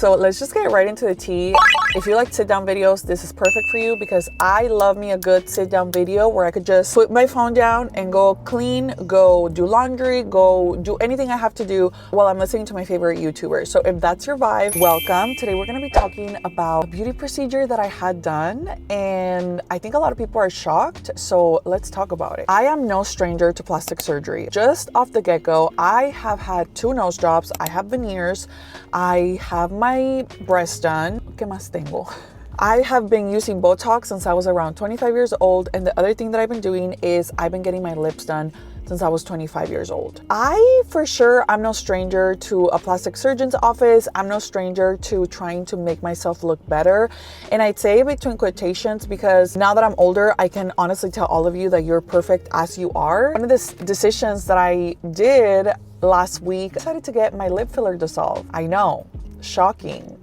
so let's just get right into the tea. If you like sit down videos, this is perfect for you because I love me a good sit down video where I could just put my phone down and go clean, go do laundry, go do anything I have to do while I'm listening to my favorite YouTubers. So if that's your vibe, welcome. Today we're going to be talking about a beauty procedure that I had done, and I think a lot of people are shocked. So let's talk about it. I am no stranger to plastic surgery. Just off the get-go, I have had 2 nose jobs, I have veneers, I have my breast done. ¿Qué más tengo? I have been using Botox since I was around 25 years old, and the other thing that I've been doing is I've been getting my lips done since I was 25 years old. I'm no stranger to a plastic surgeon's office. I'm no stranger to trying to make myself look better. And I'd say between quotations because now that I'm older, I can honestly tell all of you that you're perfect as you are. One of the decisions that I did last week, I decided to get my lip filler dissolved. I know, shocking.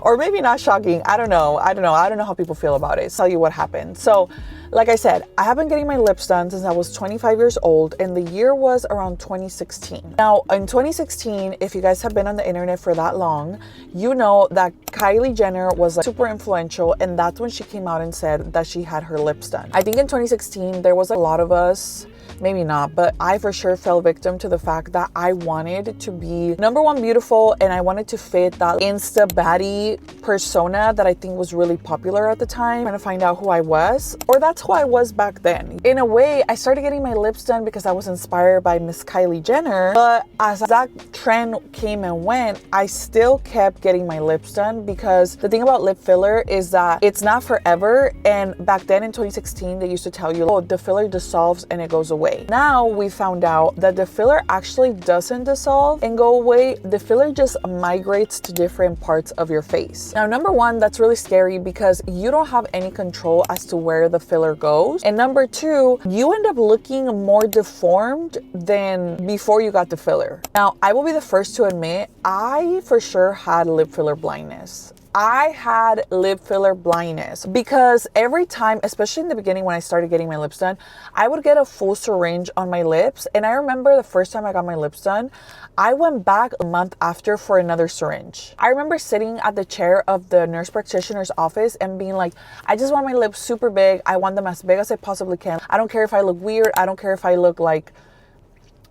Or maybe not shocking. I don't know how people feel about it. I'll tell you what happened. So, like I said, I have been getting my lips done since I was 25 years old, and the year was around 2016. Now, in 2016, if you guys have been on the internet for that long, you know that Kylie Jenner was like super influential, and that's when she came out and said that she had her lips done. I think in 2016, there was a lot of us, maybe not, but I for sure fell victim to the fact that I wanted to be number one beautiful, and I wanted to fit that Insta baddie persona that I think was really popular at the time, trying to find out who I was, or that's who I was back then. In a way, I started getting my lips done because I was inspired by Miss Kylie Jenner, but as that trend came and went, I still kept getting my lips done because the thing about lip filler is that it's not forever, and back then in 2016, they used to tell you, oh, the filler dissolves and it goes away. Now we found out that the filler actually doesn't dissolve and go away. The filler just migrates to different parts of your face. Now, number one, that's really scary because you don't have any control as to where the filler goes. And number two, you end up looking more deformed than before you got the filler. Now, I will be the first to admit, I for sure had lip filler blindness. I had lip filler blindness because every time, especially in the beginning when I started getting my lips done, I would get a full syringe on my lips. And I remember the first time I got my lips done, I went back a month after for another syringe. I remember sitting at the chair of the nurse practitioner's office and being like, I just want my lips super big. I want them as big as I possibly can. I don't care if I look weird. I don't care if I look like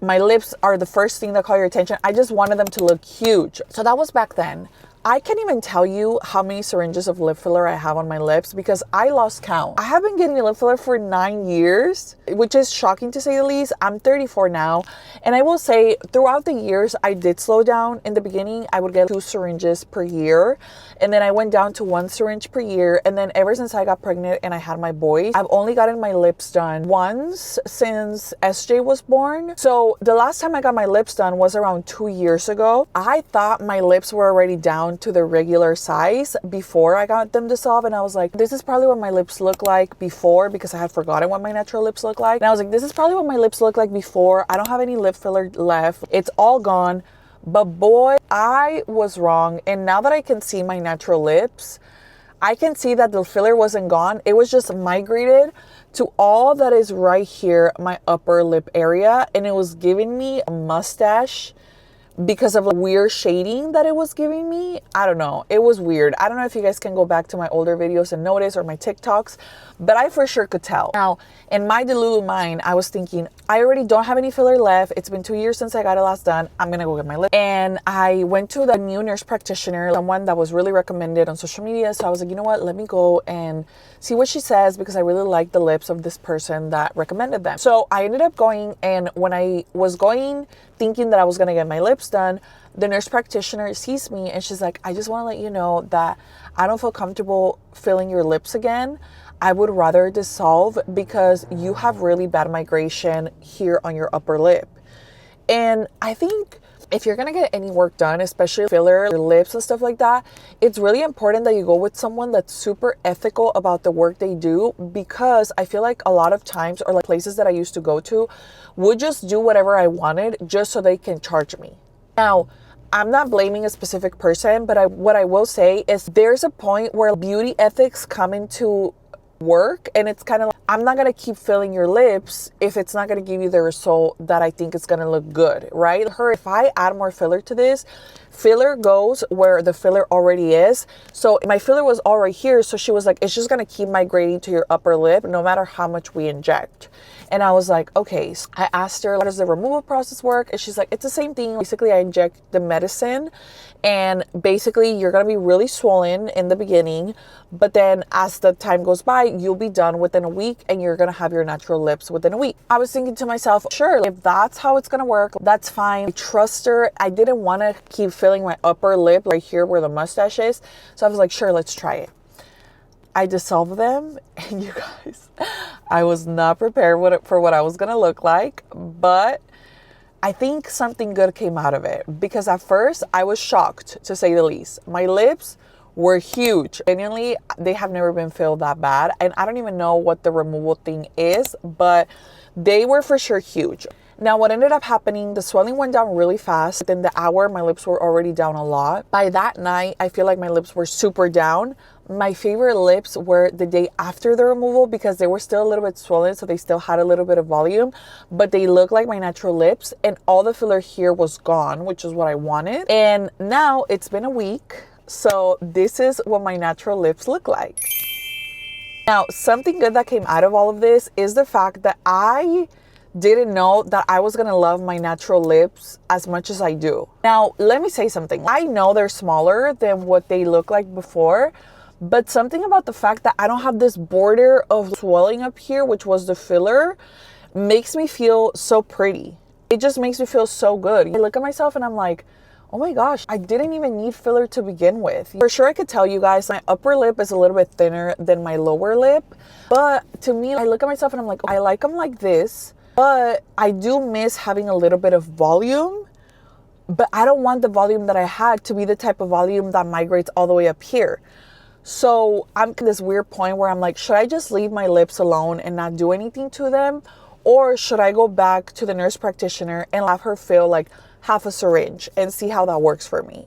my lips are the first thing that call your attention. I just wanted them to look huge. So that was back then. I can't even tell you how many syringes of lip filler I have on my lips because I lost count. I have been getting lip filler for 9 years, which is shocking to say the least. I'm 34 now, and I will say throughout the years, I did slow down. In the beginning, I would get 2 syringes per year, and then I went down to 1 syringe per year, and then ever since I got pregnant and I had my boys, I've only gotten my lips done once since SJ was born. So the last time I got my lips done was around 2 years ago. I thought my lips were already down to the regular size before I got them dissolved, and I was like, this is probably what my lips look like before, because I had forgotten what my natural lips look like. And I was like, this is probably what my lips look like before. I don't have any lip filler left. It's all gone. But boy, I was wrong. And now that I can see my natural lips, I can see that the filler wasn't gone. It was just migrated to all that is right here, my upper lip area, and it was giving me a mustache because of a weird shading that it was giving me. I don't know. It was weird. I don't know if you guys can go back to my older videos and notice, or my TikToks, but I for sure could tell. Now, in my delulu mind, I was thinking, I already don't have any filler left. It's been 2 years since I got it last done. I'm gonna go get my lip. And I went to the new nurse practitioner, someone that was really recommended on social media. So I was like, you know what? Let me go and see what she says because I really like the lips of this person that recommended them. So I ended up going, and when I was going thinking that I was gonna get my lips done, the nurse practitioner sees me and she's like, I just want to let you know that I don't feel comfortable filling your lips again. I would rather dissolve because you have really bad migration here on your upper lip. And I think if you're gonna get any work done, especially filler, your lips and stuff like that, it's really important that you go with someone that's super ethical about the work they do, because I feel like a lot of times, or like places that I used to go to, would just do whatever I wanted just so they can charge me. Now, I'm not blaming a specific person, but what I will say is there's a point where beauty ethics come into work. And it's kind of like, I'm not gonna keep filling your lips if it's not gonna give you the result that I think it's gonna look good, right? If I add more filler to this, filler goes where the filler already is. So my filler was all right here. So she was like, it's just gonna keep migrating to your upper lip no matter how much we inject. And I was like, okay. So I asked her, how does the removal process work? And she's like, it's the same thing. Basically, I inject the medicine, and basically you're going to be really swollen in the beginning, but then as the time goes by, you'll be done within a week and you're going to have your natural lips within a week. I was thinking to myself, sure, if that's how it's going to work, that's fine. I trust her. I didn't want to keep filling my upper lip right here where the mustache is. So I was like, sure, let's try it. I dissolved them, and you guys, I was not prepared for what I was going to look like, but I think something good came out of it, because at first I was shocked, to say the least. My lips were huge. Genuinely, they have never been filled that bad, and I don't even know what the removal thing is, but they were for sure huge. Now, what ended up happening, the swelling went down really fast. Within the hour, my lips were already down a lot. By that night, I feel like my lips were super down. My favorite lips were the day after the removal, because they were still a little bit swollen, so they still had a little bit of volume, but they looked like my natural lips, and all the filler here was gone, which is what I wanted. And now it's been a week, so this is what my natural lips look like. Now, something good that came out of all of this is the fact that I didn't know that I was gonna love my natural lips as much as I do. Now, let me say something. I know they're smaller than what they look like before, but something about the fact that I don't have this border of swelling up here, which was the filler, makes me feel so pretty. It just makes me feel so good. I look at myself and I'm like, oh my gosh, I didn't even need filler to begin with. For sure, I could tell you guys my upper lip is a little bit thinner than my lower lip, but to me, I look at myself and I'm like, I like them like this, but I do miss having a little bit of volume, but I don't want the volume that I had to be the type of volume that migrates all the way up here. So I'm in this weird point where I'm like, should I just leave my lips alone and not do anything to them? Or should I go back to the nurse practitioner and have her fill like half a syringe and see how that works for me?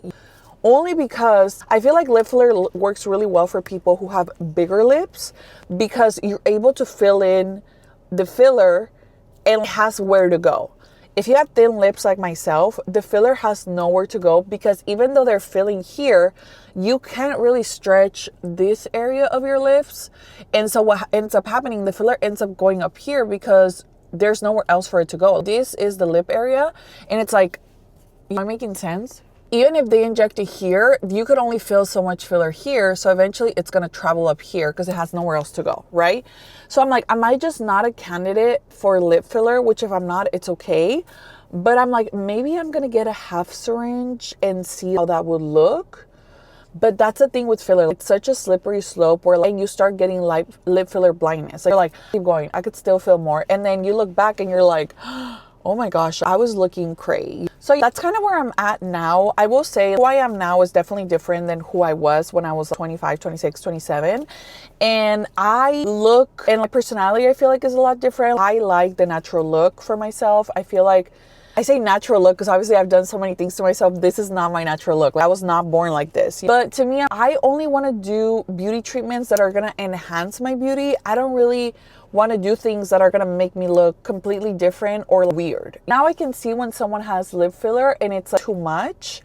Only because I feel like lip filler works really well for people who have bigger lips, because you're able to fill in the filler and it has where to go. If you have thin lips like myself, the filler has nowhere to go, because even though they're filling here, you can't really stretch this area of your lips. And so what ends up happening, the filler ends up going up here because there's nowhere else for it to go. This is the lip area, and it's like, am I making sense? Even if they inject it here, you could only fill so much filler here. So eventually it's going to travel up here because it has nowhere else to go, right? So I'm like, am I just not a candidate for lip filler? Which if I'm not, it's okay. But I'm like, maybe I'm going to get a half syringe and see how that would look. But that's the thing with filler. It's such a slippery slope where like you start getting lip filler blindness. You're like, keep going. I could still feel more. And then you look back and you're like, oh my gosh, I was looking crazy. So that's kind of where I'm at now. I will say who I am now is definitely different than who I was when I was 25, 26, 27. And I look, and my personality I feel like is a lot different. I like the natural look for myself. I feel like, I say natural look because obviously I've done so many things to myself. This is not my natural look. I was not born like this. But to me, I only want to do beauty treatments that are going to enhance my beauty. I don't really want to do things that are going to make me look completely different or weird. Now I can see when someone has lip filler and it's like too much,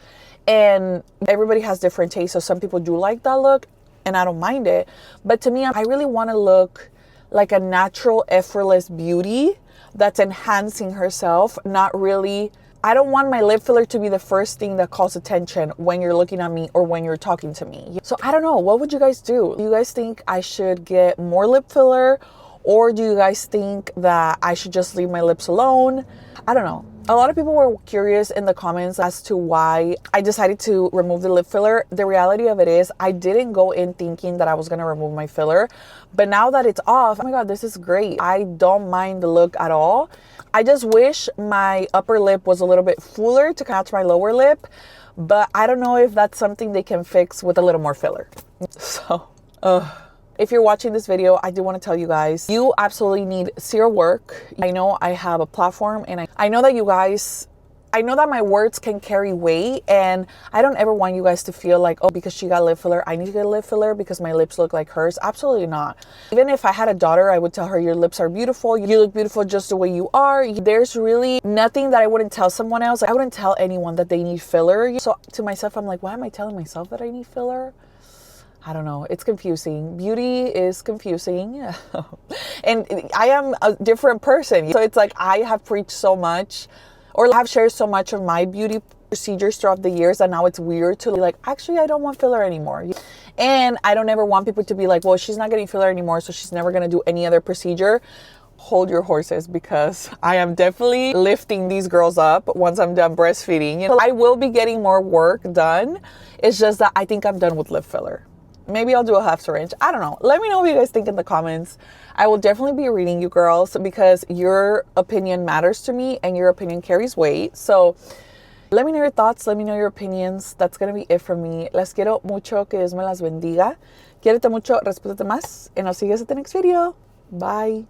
and everybody has different tastes. So some people do like that look and I don't mind it. But to me, I really want to look like a natural, effortless beauty that's enhancing herself, not really. I don't want my lip filler to be the first thing that calls attention when you're looking at me or when you're talking to me. So I don't know, what would you guys do? Do you guys think I should get more lip filler? Or do you guys think that I should just leave my lips alone? I don't know. A lot of people were curious in the comments as to why I decided to remove the lip filler. The reality of it is I didn't go in thinking that I was going to remove my filler. But now that it's off, oh my God, this is great. I don't mind the look at all. I just wish my upper lip was a little bit fuller to match my lower lip. But I don't know if that's something they can fix with a little more filler. So, if you're watching this video, I do want to tell you guys, you absolutely need zero work. I know I have a platform and I know that you guys I know that my words can carry weight, and I don't ever want you guys to feel like, oh, because she got lip filler, I need to get a lip filler because my lips look like hers. Absolutely not. Even if I had a daughter, I would tell her, your lips are beautiful. You look beautiful just the way you are. There's really nothing that I wouldn't tell someone else. I wouldn't tell anyone that they need filler. So to myself, I'm like, why am I telling myself that I need filler? I don't know. It's confusing. Beauty is confusing. And I am a different person. So it's like I have preached so much, or have shared so much of my beauty procedures throughout the years, and now it's weird to be like, actually, I don't want filler anymore. And I don't ever want people to be like, well, she's not getting filler anymore, so she's never going to do any other procedure. Hold your horses, because I am definitely lifting these girls up once I'm done breastfeeding. You know, I will be getting more work done. It's just that I think I'm done with lip filler. Maybe I'll do a half syringe. I don't know. Let me know what you guys think in the comments. I will definitely be reading you girls, because your opinion matters to me and your opinion carries weight. So let me know your thoughts. Let me know your opinions. That's going to be it from me. Las quiero mucho. Que Dios me las bendiga. Quiérete mucho. Respétate más. And I'll see you guys at the next video. Bye.